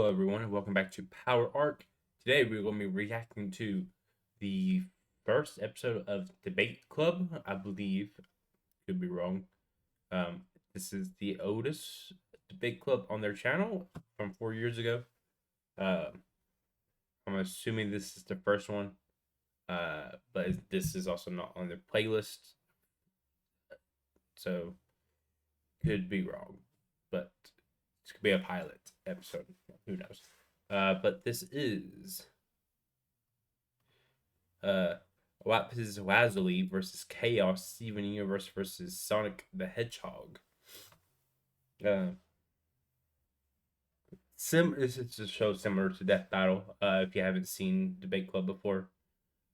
Hello, everyone, and welcome back to Power Arc. Today, we're going to be reacting to the first episode of Debate Club. I believe, could be wrong. This is the oldest debate club on their channel from 4 years ago. I'm assuming this is the first one, but this is also not on their playlist, so could be wrong. But this could be a pilot episode. Who knows? But this is Lapis Lazuli versus Chaos Steven Universe versus Sonic the Hedgehog. This is a show similar to Death Battle. If you haven't seen Debate Club before,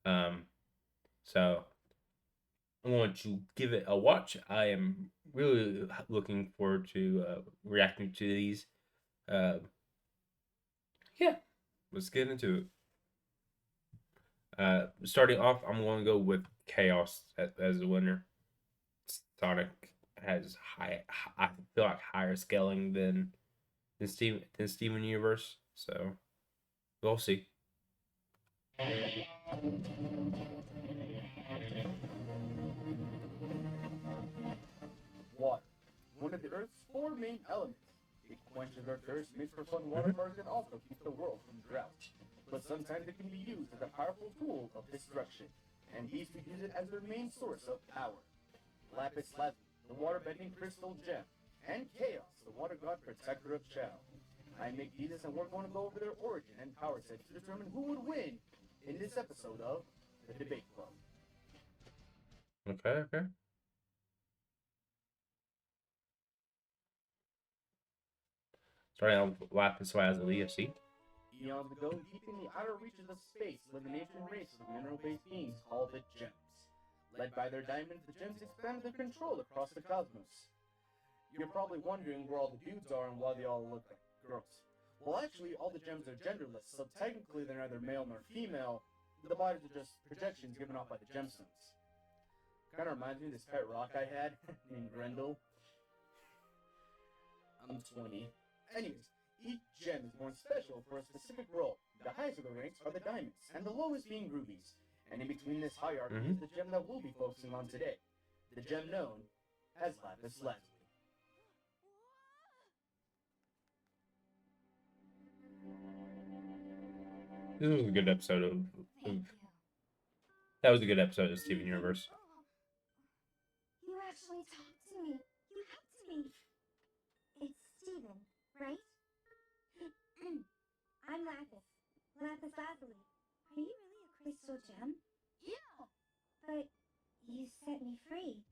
so I want to give it a watch. I am really looking forward to reacting to these. Yeah, let's get into it. Starting off, I'm going to go with Chaos as the winner. Sonic has I feel like higher scaling than Steven Universe, so we'll see. Water, one of the Earth's four main elements. It quenches our thirst, makes for fun water parks, and also keeps the world from drought. But sometimes it can be used as a powerful tool of destruction, and these could use it as their main source of power. Lapis Lazuli, the water-bending crystal gem, and Chaos, the water god protector of Chao. I'm Nick Jesus, and we're going to go over their origin and power sets to determine who would win in this episode of the Debate Club. Okay. Starting out with Lapis Lazuli, see. Eons ago, deep in the outer reaches of space, lived an ancient race of mineral-based beings called the Gems. Led by their diamonds, the Gems expanded their control across the cosmos. You're probably wondering where all the dudes are and why they all look like girls. Well, actually, all the Gems are genderless, so technically they're neither male nor female. The bodies are just projections given off by the gemstones. Kinda reminds me of this pet rock I had, named Grendel. I'm 20. Anyways, each gem is born special for a specific role. The highest of the ranks are the diamonds, and the lowest being rubies. And in between this hierarchy is the gem that we'll be focusing on today, the gem known as Lapis Lazuli. This was a good episode of Thank you. that was a good episode of Steven Universe. You actually talked to me. You helped me. It's Steven, right? I'm Lapis. Lapis Lazuli. Are you really a crystal gem? Yeah. But you set me free.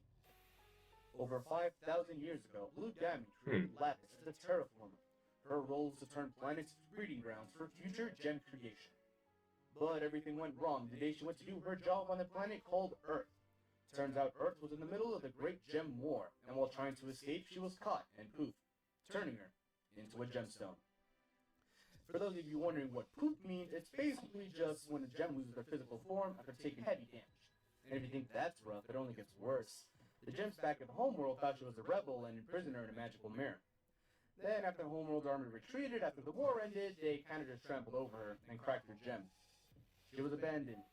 Over 5,000 years ago, Blue Diamond created Lapis as a terraformer. Her role is to turn planets into breeding grounds for future gem creation. But everything went wrong the day she went to do her job on the planet called Earth. Turns out Earth was in the middle of the Great Gem War, and while trying to escape, she was caught and poof, turning her into a gemstone. For those of you wondering what poof means, it's basically just when a gem loses their physical form after taking heavy damage. And if you think that's rough, it only gets worse. The gems back at Homeworld thought she was a rebel and imprisoned her in a magical mirror. Then, after Homeworld's army retreated after the war ended, they kinda just trampled over her and cracked her gem. She was abandoned,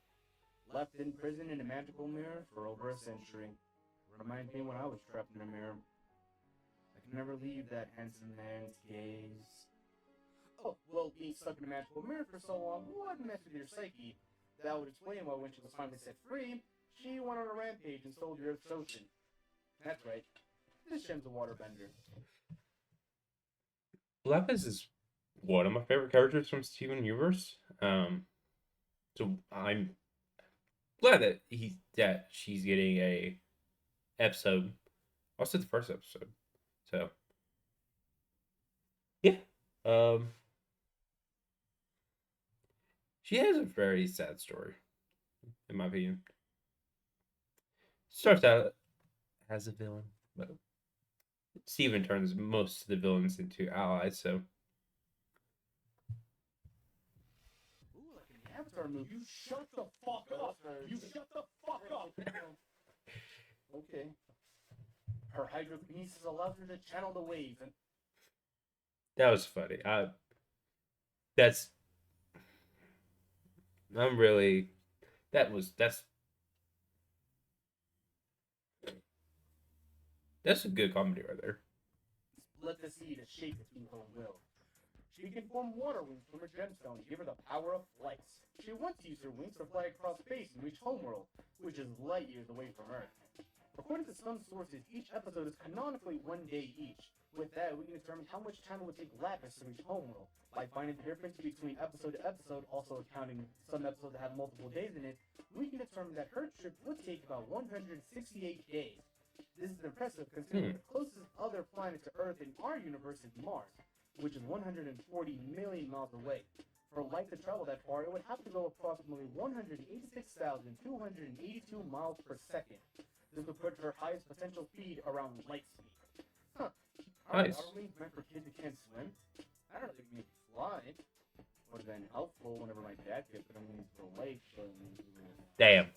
left in prison in a magical mirror for over a century. Reminds me when I was trapped in a mirror. I can never leave that handsome man's gaze. Oh, well, being stuck in a magical mirror for so long would mess with your psyche. That would explain why when she was finally set free, she went on a rampage and stole the Earth's ocean. That's right. This gem's a waterbender. Lapis is one of my favorite characters from Steven Universe. So I'm glad that she's getting a episode. Also the first episode. So yeah. She has a very sad story, in my opinion. Starts out as a villain, but Steven turns most of the villains into allies, so Ooh, like an Avatar movie. You shut the fuck up! You shut the fuck up! Okay. Her hydrokinesis allows her to channel the waves and... that was funny. That's I'm really that's a good comedy right there. Split the sea to shape it to her will. She can form water wings from her gemstone to give her the power of flight. She once used her wings to fly across space and reach homeworld, which is light years away from Earth. According to some sources, each episode is canonically 1 day each. With that, we can determine how much time it would take Lapis to reach homeworld. By finding the difference between episode to episode, also accounting some episodes that have multiple days in it, we can determine that her trip would take about 168 days. This is impressive considering the closest other planet to Earth in our universe is Mars, which is 140 million miles away. For light to travel that far, it would have to go approximately 186,282 miles per second. This would put her highest potential speed around light speed. Huh. Aren't Nice. water wings meant for kids who can't swim? I don't think maybe fly. Would have been helpful whenever my dad could put them into the lake, but... Damn.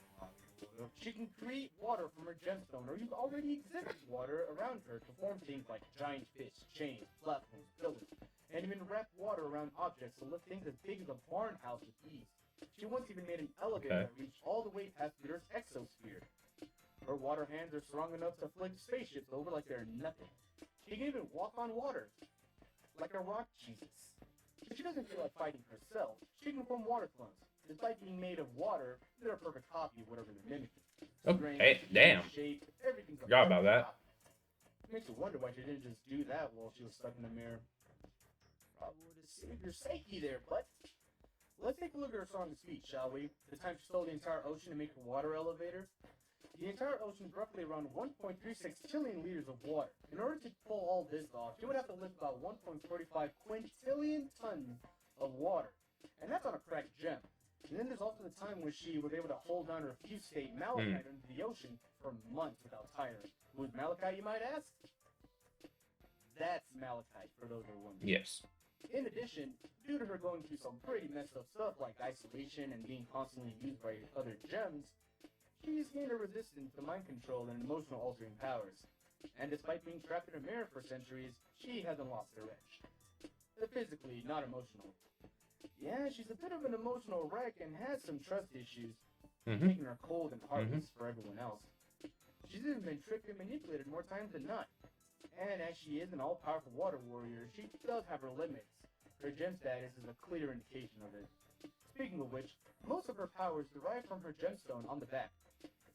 She can create water from her gemstone or use already existing water around her to form things like giant fish, chains, platforms, pillars, and even wrap water around objects to lift things as big as a barn house with ease. She once even made an elevator that reached all the way past Peter's exosphere. Her water hands are strong enough to flick spaceships over like they're nothing. She can even walk on water, like a rock Jesus. If she doesn't feel like fighting herself, she can form water clones. Despite being made of water, they're a perfect copy of whatever they're mimicking. Okay, damn. Shape, everything's a Forgot about perfect that. copy. Makes you wonder why she didn't just do that while she was stuck in the mirror. Probably to save your psyche there, but let's take a look at her song and speech, shall we? The time she stole the entire ocean to make a water elevator. The entire ocean is roughly around 1.36 trillion liters of water. In order to pull all this off, she would have to lift about 1.45 quintillion tons of water. And that's on a cracked gem. And then there's also the time when she was able to hold on her fused state malachite under the ocean for months without tiring. Who's malachite, you might ask? That's malachite, for those who are wondering. Yes. In addition, due to her going through some pretty messed up stuff like isolation and being constantly used by other gems, she's gained a resistance to mind control and emotional altering powers. And despite being trapped in a mirror for centuries, she hasn't lost her edge. Physically, not emotional. Yeah, she's a bit of an emotional wreck and has some trust issues, making her cold and heartless for everyone else. She's even been tricked and manipulated more times than not. And as she is an all-powerful water warrior, she does have her limits. Her gem status is a clear indication of it. Speaking of which, most of her powers derive from her gemstone on the back.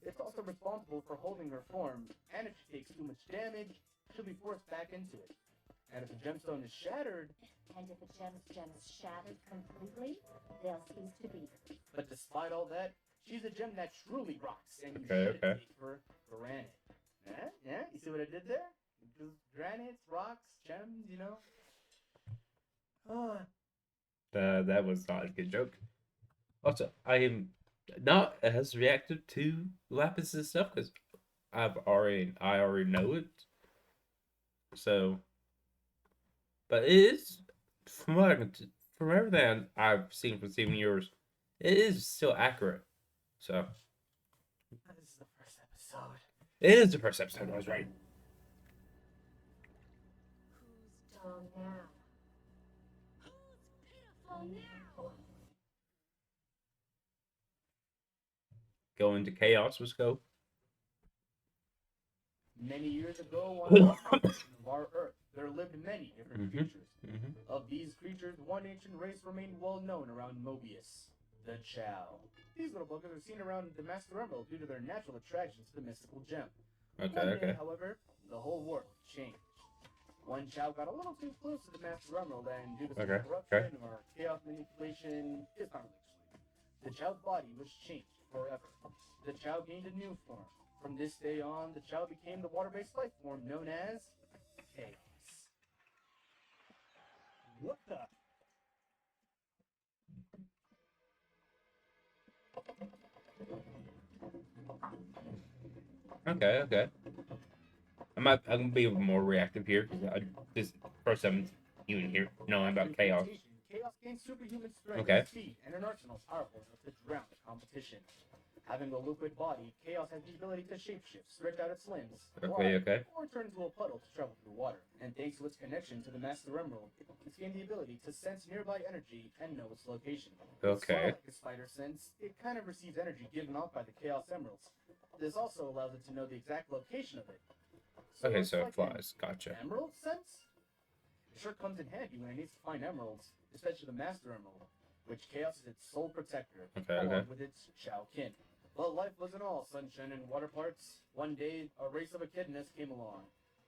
It's also responsible for holding her form, and if she takes too much damage, she'll be forced back into it. And if the gemstone is shattered... And if a gem's shattered completely, they'll cease to be. But despite all that, she's a gem that truly rocks, and you Okay, should take for granted. Yeah? You see what I did there? Just granites, rocks, gems, you know? That was not a good joke. Also, I am not as reactive to Lapis' stuff because I already know it. So, but it is from everything I've seen from Steven Universe, it is still accurate. So This is the first episode. it is the first episode. I was right. Who's dull now? Who's pitiful now? Go into chaos. Let's go. Many years ago on our Earth, there lived many different creatures. Of these creatures, one ancient race remained well known around Mobius, the Chow. These little buggers are seen around the Master Emerald due to their natural attraction to the mystical gem. One day, however, the whole world changed. One Chow got a little too close to the Master Emerald, and due to some corruption or chaos manipulation, it's not actually. The Chow's body was changed forever. The Chow gained a new form. From this day on, the Chow became the water-based life form known as Chaos. What the? Okay. I'm gonna be more reactive here because this first time even here knowing about chaos. Chaos gains superhuman strength and speed, and an arsenal powerful enough to drown the competition. Having a liquid body, Chaos has the ability to shapeshift, stretch out its limbs, Okay, okay. or turn into a puddle to travel through water. And thanks to its connection to the Master Emerald, it's gained the ability to sense nearby energy and know its location. Okay. Sort of like a spider sense, it kind of receives energy given off by the Chaos Emeralds. This also allows it to know the exact location of it. Okay, it's so it like an flies. Gotcha. Emerald sense? It sure comes in handy when it needs to find emeralds, especially the Master Emerald, which Chaos is its sole protector, along with its Shao Kin. But life wasn't all sunshine and water parts. One day, a race of echidnas came along.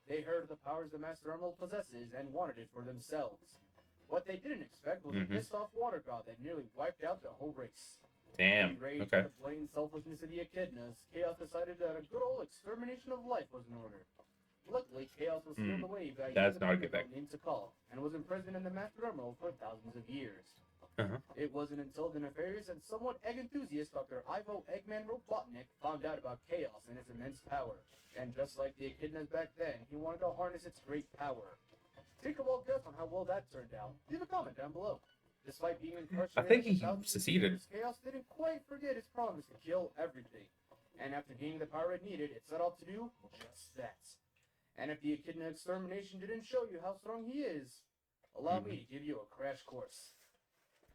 They heard of the powers the Master Emerald possesses and wanted it for themselves. What they didn't expect was a pissed-off water god that nearly wiped out the whole race. Damn. Enraged Okay. by the blatant selflessness of the echidnas, Chaos decided that a good old extermination of life was in order. Luckily, Chaos was sealed away by That's not a good thing. named Sakal, and was imprisoned in the Master Emerald for thousands of years. Uh-huh. It wasn't until the nefarious and somewhat egg enthusiast Dr. Ivo Eggman Robotnik found out about Chaos and its immense power. And just like the echidnas back then, he wanted to harness its great power. Take a wild guess on how well that turned out. Leave a comment down below. Despite being incarcerated, I think he for thousands of succeeded. years, Chaos didn't quite forget his promise to kill everything. And after gaining the power it needed, it set out to do just that. And if the echidna extermination didn't show you how strong he is, allow me to give you a crash course.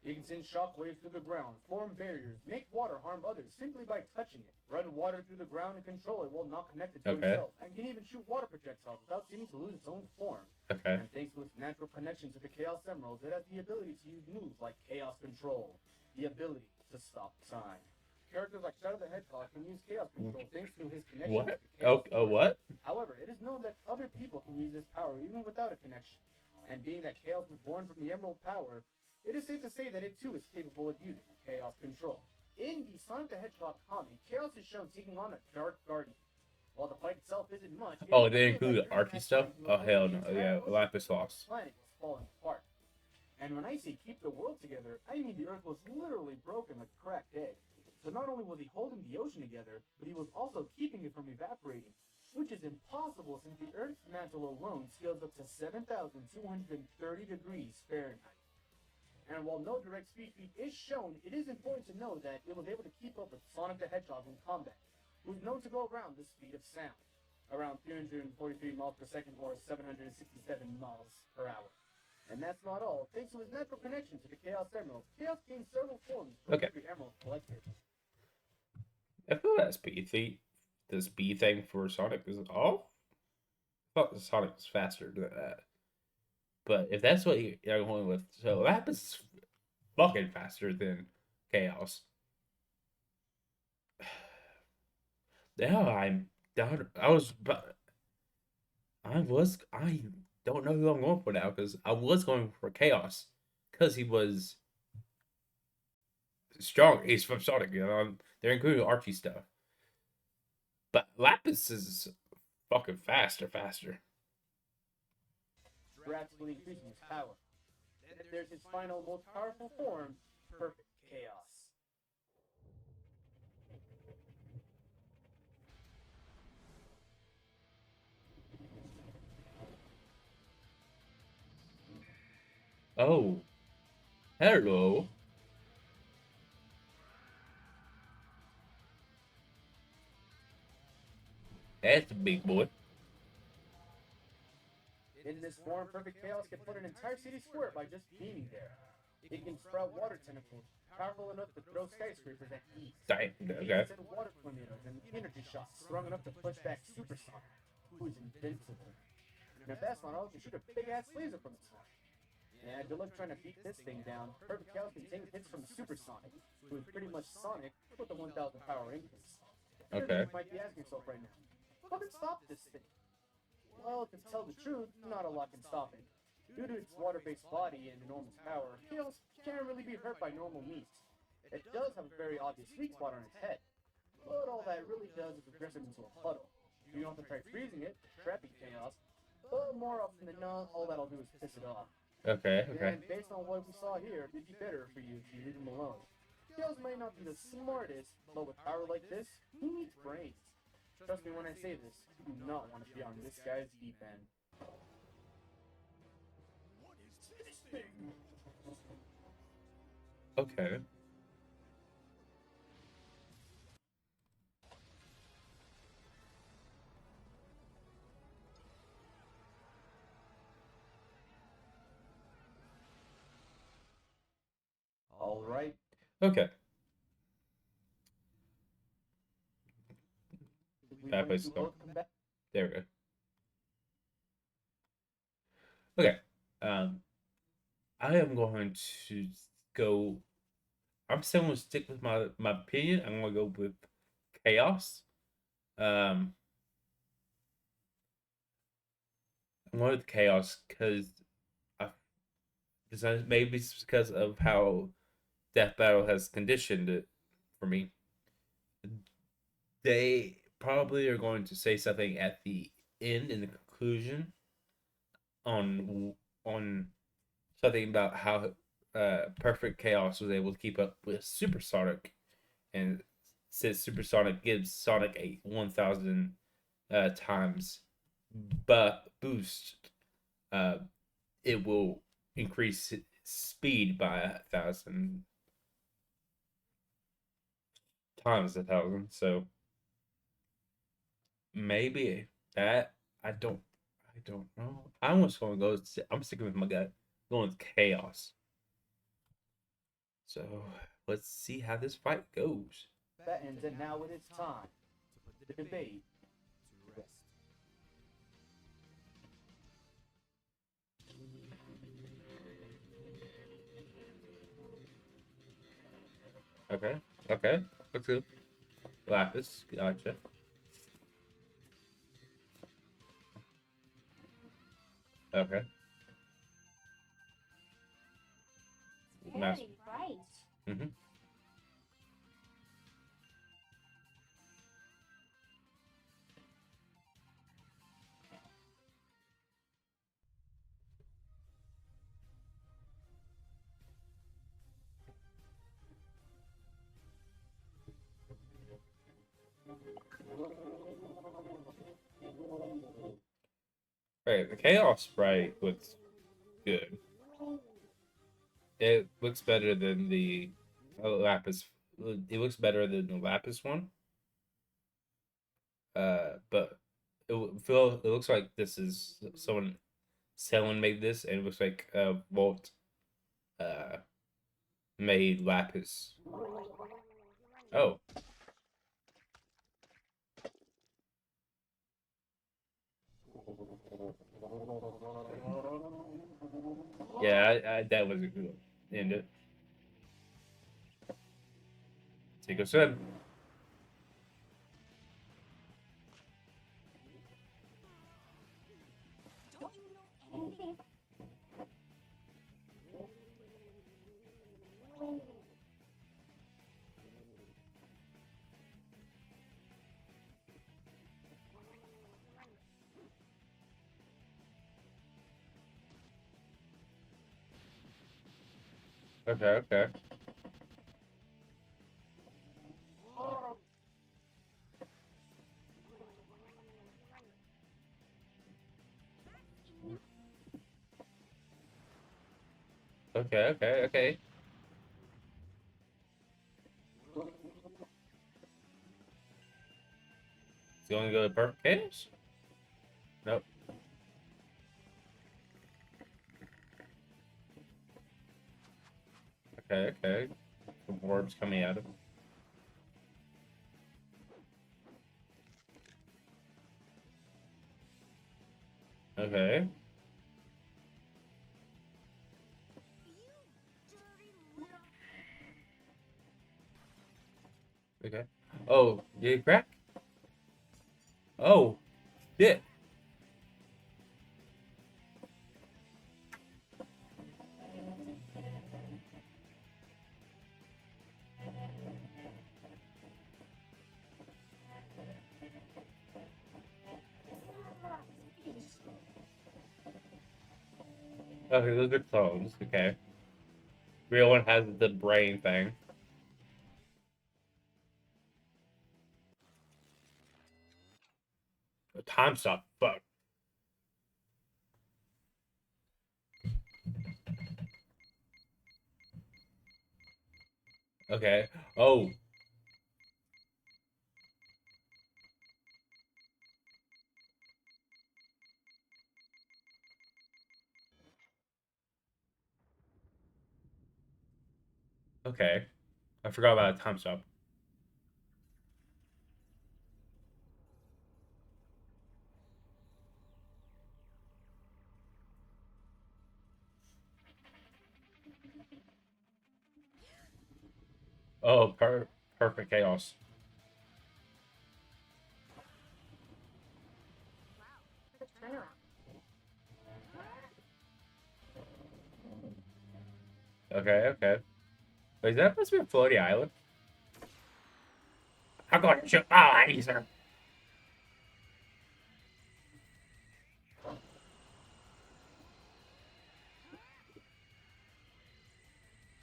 You can send shockwaves through the ground, form barriers, make water harm others simply by touching it, run water through the ground and control it while not connected to itself, and can even shoot water projectiles without seeming to lose its own form. Okay. And thanks to its natural connection to the Chaos Emeralds, it has the ability to use moves like Chaos Control, the ability to stop time. Characters like Shadow the Hedgehog can use Chaos Control thanks to his connection What? with the Chaos What? However, it is known that other people can use this power even without a connection. And being that Chaos was born from the Emerald power, it is safe to say that it too is capable of using Chaos Control. In the Sonic the Hedgehog comic, Chaos is shown taking on a Dark Guardian. While the fight itself isn't much, Oh, they include Archie stuff? Oh, hell no. Yeah, Lapis lost. The planet was falling apart. And when I say keep the world together, I mean the Earth was literally broken like a cracked egg. So not only was he holding the ocean together, but he was also keeping it from evaporating, which is impossible since the Earth's mantle alone scales up to 7,230 degrees Fahrenheit. And while no direct speed feat is shown, it is important to know that it was able to keep up with Sonic the Hedgehog in combat, who is known to go around the speed of sound, around 343 miles per second or 767 miles per hour. And that's not all. Thanks to his natural connection to the Chaos Emerald, Chaos gained several forms from every emerald collected. I feel that the speed thing for Sonic is off. I thought Sonic was faster than that. But if that's what you're going with, so Lapis is fucking faster than Chaos. Now I don't know who I'm going for now because I was going for Chaos because he was strong. He's from Sonic, you know. They're including Archie stuff, but Lapis is fucking faster. Drastically increasing his power. Then there's his final, most powerful form, Perfect Chaos. Oh, hello. That's a big boy. In this form, Perfect Chaos can put an entire city square by just being there. It can sprout water tentacles, powerful enough to throw skyscrapers at ease. Dang, It okay. can send water tornadoes and energy shots strong enough to push back Super Sonic, who is invincible. And if that's not all, it can shoot a big-ass laser from its mouth. Yeah, good luck trying to beat this thing down. Perfect Chaos can take hits from Super Sonic, who is pretty much Sonic with a 1,000 power increase. Okay. You might be asking yourself right now, what can stop this thing? Well, to tell the truth, not a lot can stop it. Due to its water-based body and enormous power, Chaos can't really be hurt by normal means. It does have a very obvious weak spot on its head, but all that really does is regress it into a puddle. You don't have to try freezing it, trapping Chaos, but more often than not, all that'll do is piss it off. Okay. And based on what we saw here, it'd be better for you if you leave him alone. Chaos might not be the smartest, but with power like this, who needs brains? Trust me when I say this, you do not want to be on this guy's deep end. What is this thing? Okay. All right. Okay. We Bad went place to to start. both combat. There we go. Okay. Um, I am going to go. I'm still going to stick with my opinion. I'm going to go with chaos. Um, I'm going with chaos because I maybe it's because of how Death Battle has conditioned it for me. They probably are going to say something at the end in the conclusion on something about how Perfect Chaos was able to keep up with Supersonic, and since Supersonic gives Sonic a 1,000 times boost, uh, it will increase speed by 1,000 times 1,000. So maybe that I don't know. I almost want to go. I'm sticking with my gut. Going with chaos. So let's see how this fight goes. Combatants, and now it is time to put the debate to rest. Okay. Okay. Looks good. Lapis. Gotcha. Okay. Master. Very bright. Mm-hmm. Right. The chaos sprite looks good. It looks better than the lapis. It looks better than the lapis one. But it looks like this is someone made this, and it looks like Volt uh made lapis. Oh, yeah, that was a good one. End it. Take a swim. Don't you know anything? Okay, okay, okay, okay, okay. Is he gonna go to perfect chaos? Nope. Okay, okay. Some orbs coming out of him. Okay. Okay. Oh, did it crack? Oh, shit. Okay, those are clones. Okay. Real one has the brain thing. The time stop. Fuck. Okay. Oh. Okay. I forgot about the time stop. Oh, perfect chaos. Quick turnaround. Okay, okay. Wait, is that supposed to be a floaty island? I'm going to shoot. Oh, easier.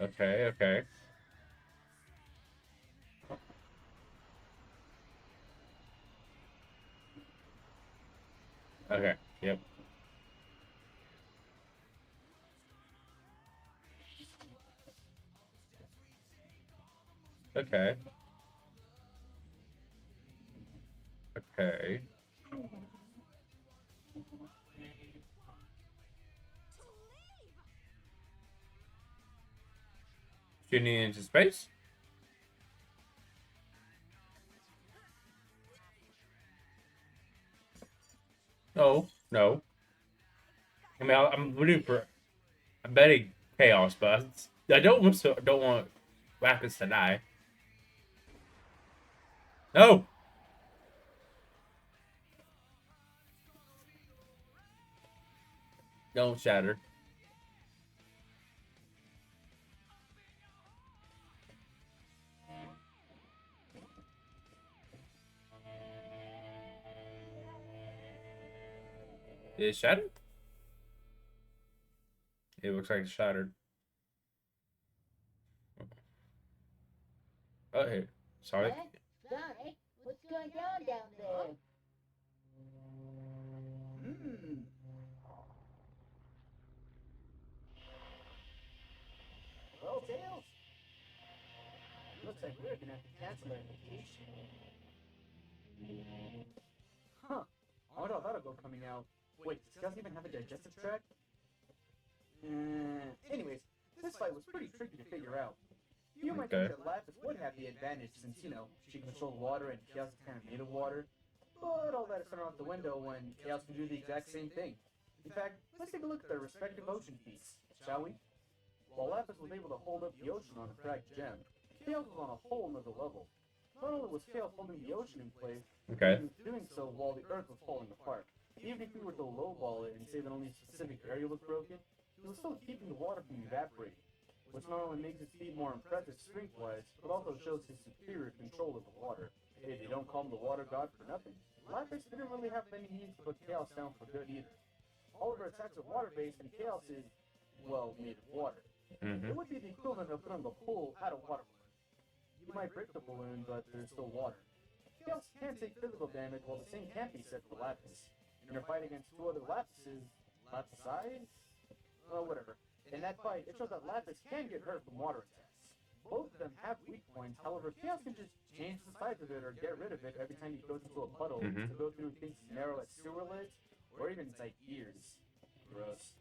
Okay, okay. Okay, yep. Okay. Okay. Shooting into space? No, no. I mean, I'm rooting for. I'm betting chaos, but I don't want Lapis to die. No, don't shatter. Did it shatter? It looks like it shattered. Oh, hey, sorry. Huh? Sonic, what's going on down there? Hmm. Well, Tails, looks like we're gonna have to cancel our vacation. Huh. I wonder how that'll go coming out. Wait, does Tails even have a digestive tract? Anyways, this fight was pretty tricky to figure out. You might Okay. think that Lapis would have the advantage since, she can control water and Chaos is kind of made of water. But all that is thrown out the window when Chaos can do the exact same thing. In fact, let's take a look at their respective ocean feats, shall we? While Lapis was able to hold up the ocean on a cracked gem, Chaos was on a whole nother level. Not only was Chaos holding the ocean in place, Okay. he was doing so while the Earth was falling apart. Even if we were to lowball it and say that only a specific area was broken, he was still keeping the water from evaporating, which not only makes his feat more impressive strength-wise, but also shows his superior control of the water. Hey, they don't call him the water god for nothing. Lapis didn't really have many needs to put Chaos down for good either. All of her attacks are water-based, and Chaos is, well, made of water. Mm-hmm. It would be the equivalent of throwing a pool at a water balloon. You might break the balloon, but there's still water. Chaos can take physical damage, while the same can't be said for Lapis. In her fight against two other Lapises, Lapisides? Well, whatever. In that fight, it shows that Lapis can get hurt from water attacks. Both of them have weak points, however, Chaos can just change the size of it or get rid of it every time he goes into a puddle Mhm. to go through things as narrow as sewer lids or even inside ears. Gross.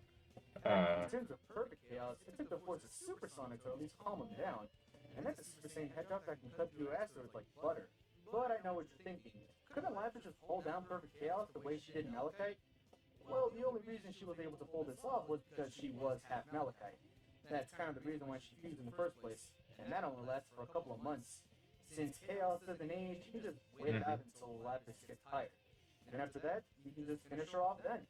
In terms of perfect Chaos, it took the force of Supersonic to at least calm him down. And that's a Super Saiyan Hedgehog that can cut through asteroids like butter. But I know what you're thinking. Couldn't Lapis just hold down perfect Chaos the way she did Malachite? Well, the only reason she was able to pull this off was because she was half Malachite. That's kind of the reason why she fused in the first place, and that only lasts for a couple of months. Since Chaos doesn't age, you can just wait it out until Lapis gets tired. And after that, you can just finish her off then.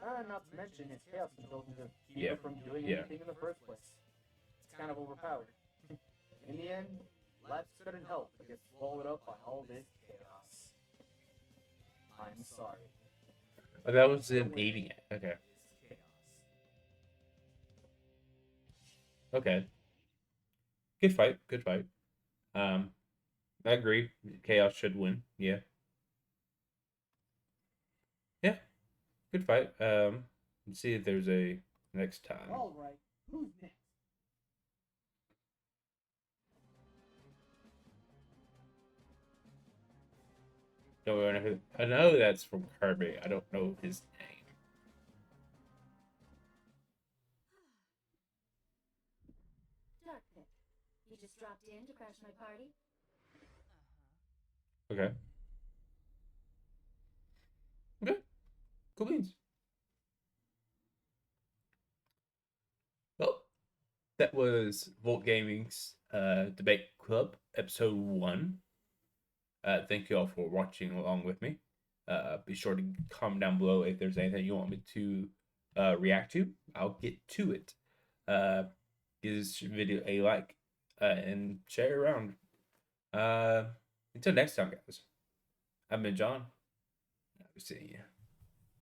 Not to mention his Chaos control can just keep her from doing anything in the first place. It's kind of overpowered. In the end, Lapis couldn't help but get swallowed up by all this chaos. I'm sorry. Oh, that was in eating it. Okay. Chaos. Okay. Good fight. Good fight. I agree. Chaos should win. Yeah. Yeah. Good fight. Let's see if there's a next time. Alright, who's next? I know that's from Kirby. I don't know his name. Dark Pit. You just dropped in to crash my party? Okay. Okay. Cool beans. Well, that was Volt Gaming's Debate Club, episode 1. Thank you all for watching along with me. Be sure to comment down below if there's anything you want me to react to. I'll get to it. Give this video a like and share it around. Until next time, guys. I've been John. I'll be seeing you.